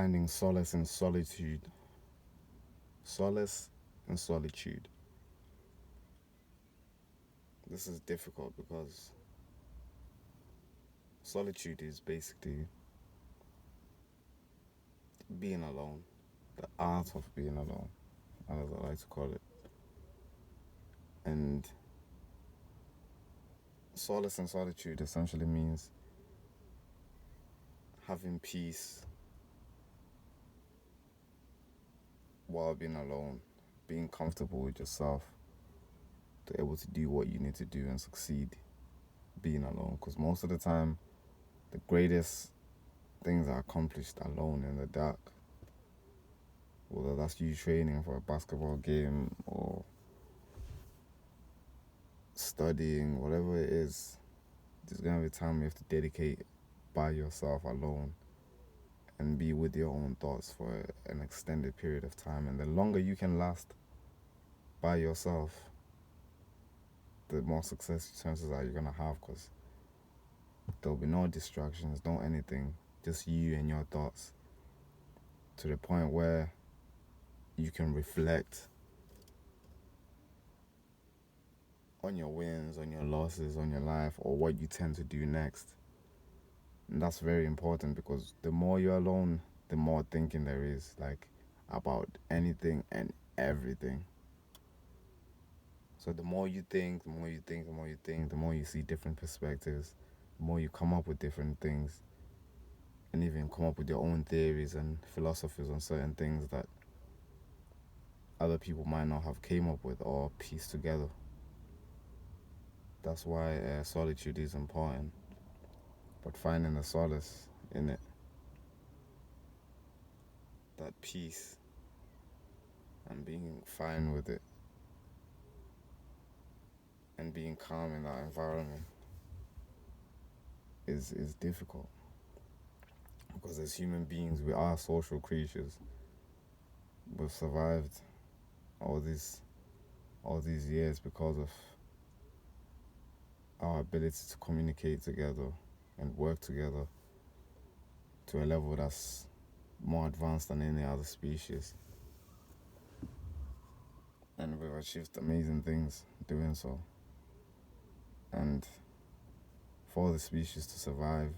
finding solace in solitude. Solace in solitude. This is difficult because solitude is basically being alone, the art of being alone, as I like to call it. And solace in solitude essentially means having peace while being alone, being comfortable with yourself, to able to do what you need to do and succeed being alone. Because most of the time, the greatest things are accomplished alone in the dark. Whether that's you training for a basketball game or studying, whatever it is, there's gonna be time you have to dedicate by yourself alone and be with your own thoughts for an extended period of time. And the longer you can last by yourself, the more success chances are you're gonna have, because there'll be no distractions, no anything, just you and your thoughts, to the point where you can reflect on your wins, on your losses, on your life, or what you tend to do next. And that's very important, because the more you're alone, the more thinking there is, like, about anything and everything. So the more you think, the more you think, the more you think, the more you see different perspectives, the more you come up with different things, and even come up with your own theories and philosophies on certain things that other people might not have came up with or pieced together. That's why solitude is important, but finding the solace in it, that peace, and being fine with it, and being calm in that environment is difficult. Because as human beings, we are social creatures. We've survived all these years because of our ability to communicate together and work together to a level that's more advanced than any other species. And we've achieved amazing things doing so. And for the species to survive,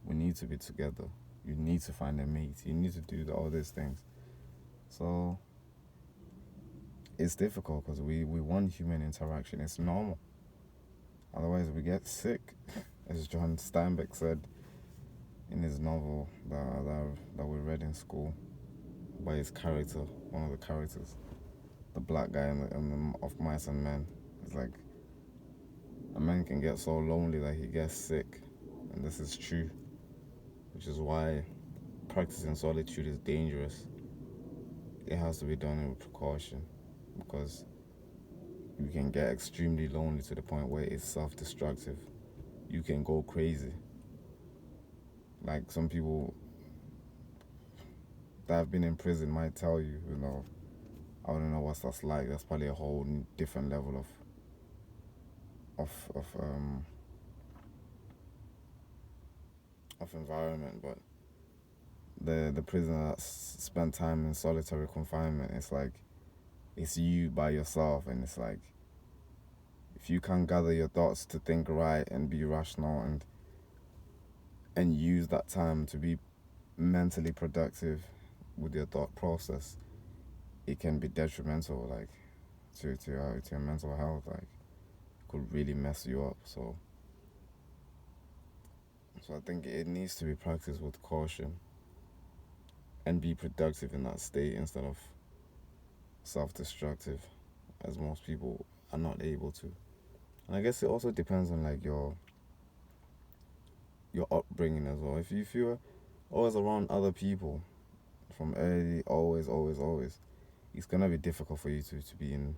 we need to be together. You need to find a mate. You need to do all these things. So it's difficult because we want human interaction. It's normal. Otherwise, we get sick, as John Steinbeck said in his novel that we read in school, by his character, one of the characters, the black guy of Mice and Men. It's like, a man can get so lonely that he gets sick, and this is true, which is why practicing solitude is dangerous. It has to be done with precaution, because you can get extremely lonely to the point where it's self-destructive. You can go crazy. Like, some people that have been in prison might tell you, I don't know what that's like. That's probably a whole different level of environment. But the prisoner that spent time in solitary confinement, it's like, it's you by yourself, and it's like, if you can't gather your thoughts to think right and be rational and use that time to be mentally productive with your thought process, it can be detrimental, like, to your mental health. Like, it could really mess you up. So I think it needs to be practiced with caution and be productive in that state instead of self-destructive, as most people are not able to. And I guess it also depends on, like, your upbringing as well. If you're always around other people from early, always, it's gonna be difficult for you to be in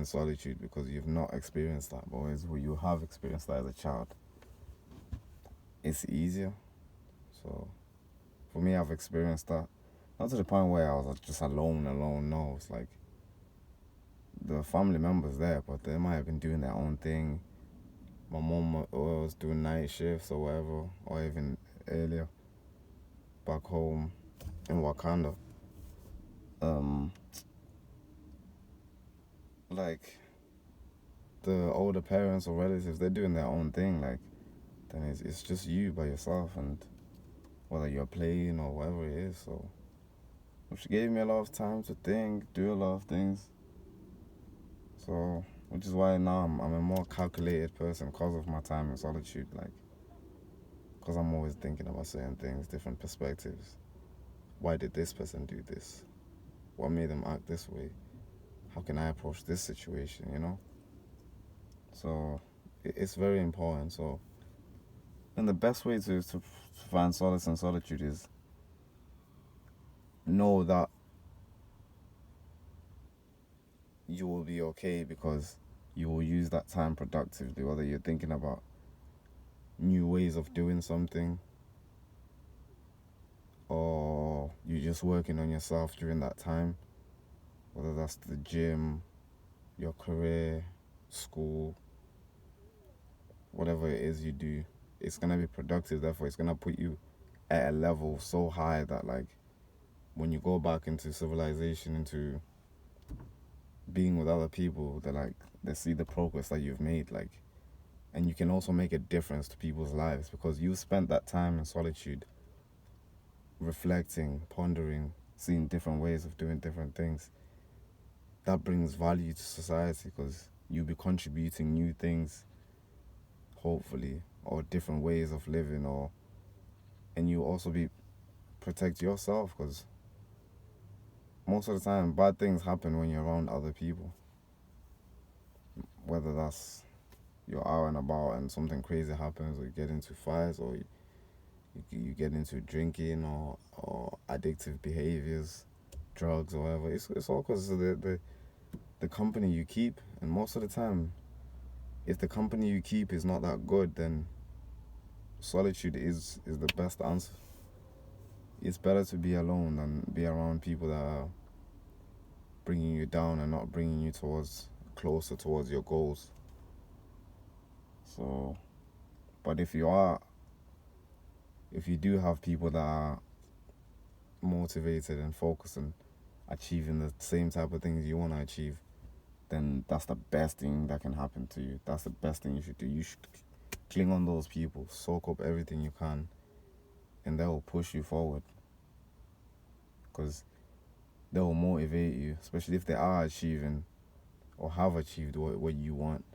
solitude, because you've not experienced that. But whereas you have experienced that as a child, it's easier. So for me, I've experienced that. Not to the point where I was just alone. No, it's like the family members there, but they might have been doing their own thing. My mom was doing night shifts or whatever, or even earlier back home. in Wakanda, um, like the older parents or relatives, they're doing their own thing. Like then it's just you by yourself, and whether you're playing or whatever it is. So, which gave me a lot of time to think, do a lot of things. So, which is why now I'm a more calculated person because of my time in solitude. Like, because I'm always thinking about certain things, different perspectives. Why did this person do this? What made them act this way? How can I approach this situation? So, it's very important. So, and the best way to find solace in solitude is know that you will be okay because you will use that time productively, whether you're thinking about new ways of doing something or you're just working on yourself during that time, whether that's the gym, your career, school, whatever it is you do. It's going to be productive, therefore it's going to put you at a level so high that like when you go back into civilization, into being with other people, they see the progress that you've made, like, and you can also make a difference to people's lives because you've spent that time in solitude reflecting, pondering, seeing different ways of doing different things. That brings value to society because you'll be contributing new things, hopefully, or different ways of living, and you also be protect yourself because most of the time bad things happen when you're around other people, whether that's you're out and about and something crazy happens, or you get into fights, or you get into drinking or addictive behaviors, drugs or whatever. It's all because of the company you keep. And most of the time, if the company you keep is not that good, then solitude is the best answer. It's better to be alone than be around people that are bringing you down and not bringing you closer towards your goals. So, but if you do have people that are motivated and focused on achieving the same type of things you want to achieve, then that's the best thing that can happen to you. That's the best thing you should do. You should cling on those people, soak up everything you can, and they will push you forward because they will motivate you, especially if they are achieving or have achieved what you want.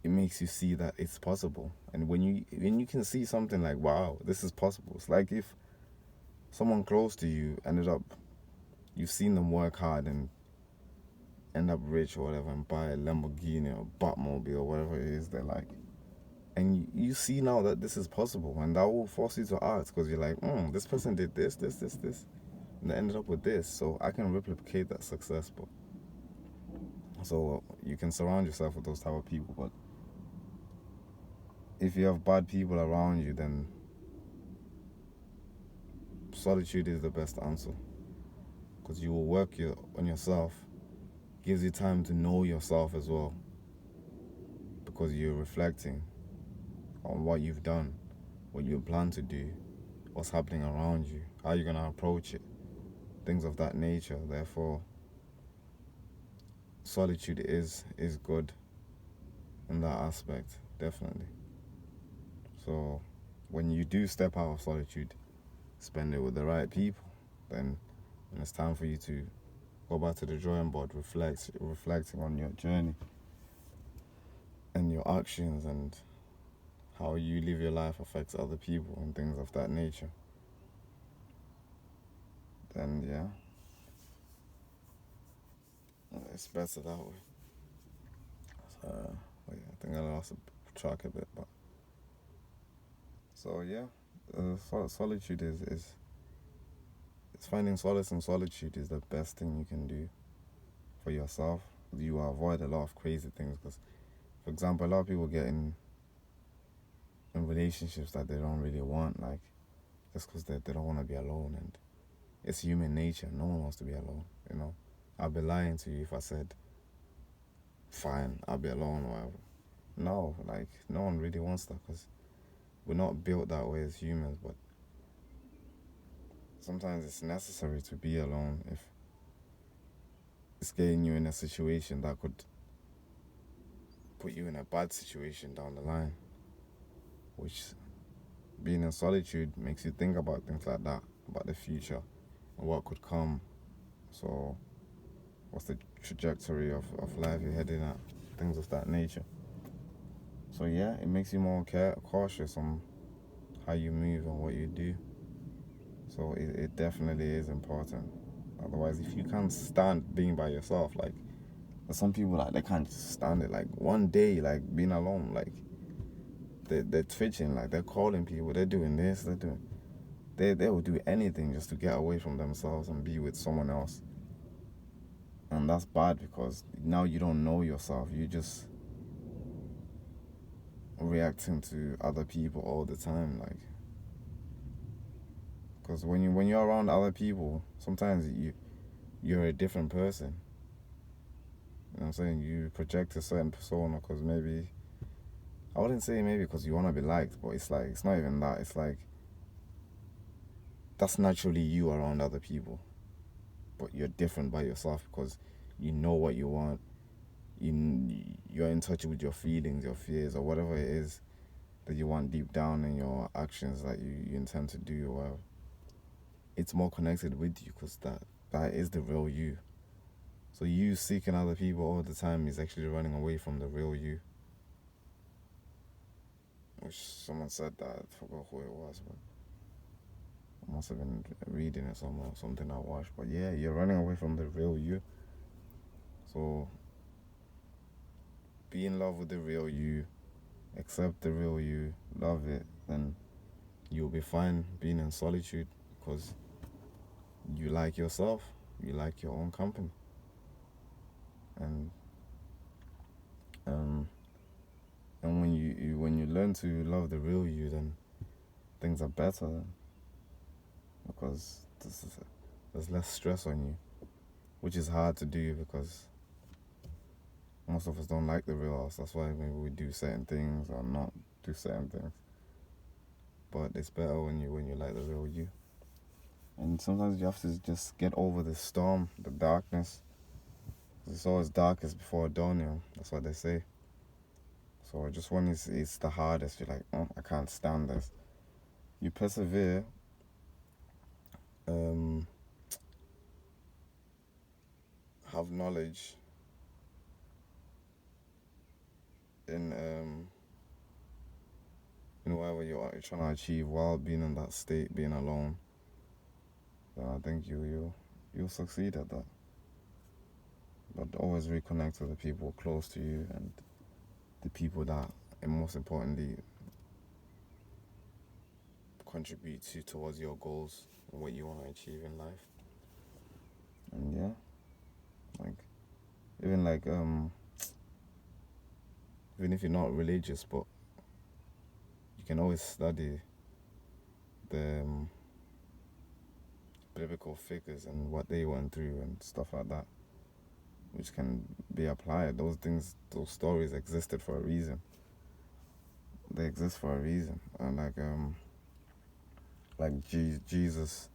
It makes you see that it's possible. And when you can see something like, wow, this is possible. It's like if someone close to you you've seen them work hard and end up rich or whatever and buy a Lamborghini or Batmobile or whatever it is they like. And you see now that this is possible, and that will force you to ask because you're like, this person did this, and they ended up with this, so I can replicate that success. But so you can surround yourself with those type of people, but if you have bad people around you, then solitude is the best answer because you will work on yourself. Gives you time to know yourself as well because you're reflecting on what you've done, what you plan to do, what's happening around you, how you're going to approach it, things of that nature. Therefore, solitude is good in that aspect, definitely. So when you do step out of solitude, spend it with the right people, then when it's time for you to go back to the drawing board, reflecting on your journey and your actions and how you live your life affects other people and things of that nature, then yeah, it's better that way. But yeah, I think I lost track a bit, but so yeah, solitude is it's finding solace in solitude is the best thing you can do for yourself. You will avoid a lot of crazy things because, for example, a lot of people get in relationships that they don't really want, like just because they don't want to be alone, and it's human nature. No one wants to be alone. I'd be lying to you if I said, fine, I'll be alone or whatever. No, like no one really wants that because we're not built that way as humans. But sometimes it's necessary to be alone if it's getting you in a situation that could put you in a bad situation down the line, which being in solitude makes you think about things like that, about the future and what could come. So, what's the trajectory of life you're heading at? Things of that nature. So, yeah, it makes you more cautious on how you move and what you do. So, it definitely is important. Otherwise, if you can't stand being by yourself, like, there's some people like they can't stand it. Like, one day, like, being alone, like, they're twitching, like, they're calling people, they're doing this, they're doing. They will do anything just to get away from themselves and be with someone else. And that's bad because now you don't know yourself. You just reacting to other people all the time, like, because when you're around other people, sometimes you're a different person. You know what I'm saying? You project a certain persona because maybe, I wouldn't say maybe because you want to be liked, but it's like, it's not even that. It's like, that's naturally you around other people, but you're different by yourself because you know what you want. You're in touch with your feelings, your fears, or whatever it is that you want deep down in your actions that you intend to do or whatever. It's more connected with you because that is the real you. So you seeking other people all the time is actually running away from the real you. Which someone said that, I forgot who it was, but I must have been reading it somewhere, something I watched. But yeah, you're running away from the real you. So be in love with the real you, accept the real you, love it, then you'll be fine being in solitude because you like yourself, you like your own company. And um and when you learn to love the real you, then things are better then, because there's less stress on you, which is hard to do because most of us don't like the real us. That's why maybe we do certain things or not do certain things. But it's better when you like the real you. And sometimes you have to just get over the storm, the darkness. It's always darkest before dawn, you know. That's what they say. So just when it's the hardest, you're like, oh, I can't stand this. You persevere. Um, have knowledge in whatever you're trying to achieve while being in that state, being alone. Then I think you'll succeed at that. But always reconnect with the people close to you and the people that, and most importantly, contribute towards your goals and what you want to achieve in life. And yeah, like even like even if you're not religious, but you can always study the biblical figures and what they went through and stuff like that, which can be applied. Those things, those stories existed for a reason. They exist for a reason. And like Jesus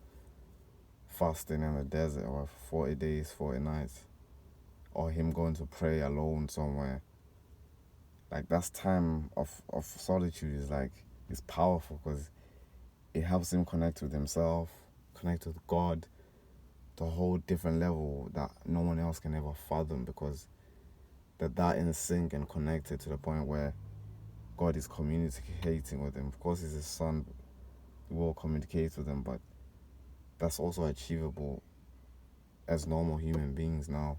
fasting in the desert or 40 days, 40 nights, or him going to pray alone somewhere. Like that's time of solitude is powerful because it helps him connect with himself, connect with God, to a whole different level that no one else can ever fathom because they're that in sync and connected to the point where God is communicating with him. Of course, he's his son, he will communicate with him, but that's also achievable as normal human beings now.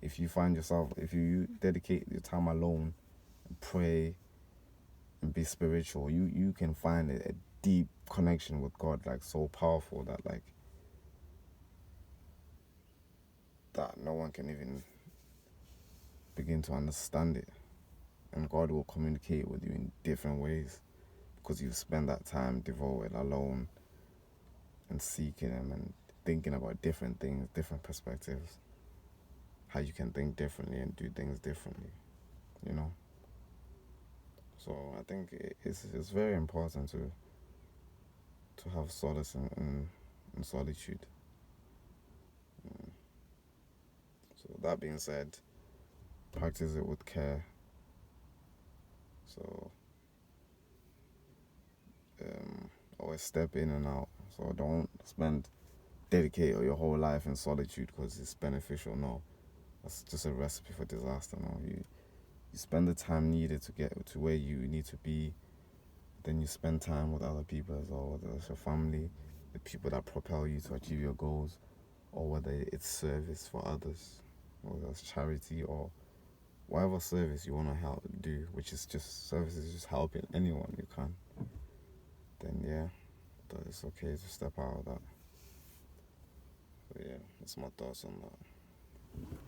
If you find yourself, if you dedicate your time alone and pray and be spiritual, you can find a deep connection with God, like so powerful that no one can even begin to understand it. And God will communicate with you in different ways because you've spent that time devoted alone and seeking Him and thinking about different things, different perspectives, how you can think differently and do things differently, you know? So I think it's very important to have solace in solitude. So that being said, practice it with care. So always step in and out. So don't dedicate your whole life in solitude because it's beneficial. No, that's just a recipe for disaster. No, you spend the time needed to get to where you need to be. Then you spend time with other people as well, whether it's your family, the people that propel you to achieve your goals, or whether it's service for others, whether it's charity or whatever service you want to help do, which is just services, just helping anyone you can. Then yeah, that it's okay to step out of that. So yeah, that's my thoughts on that.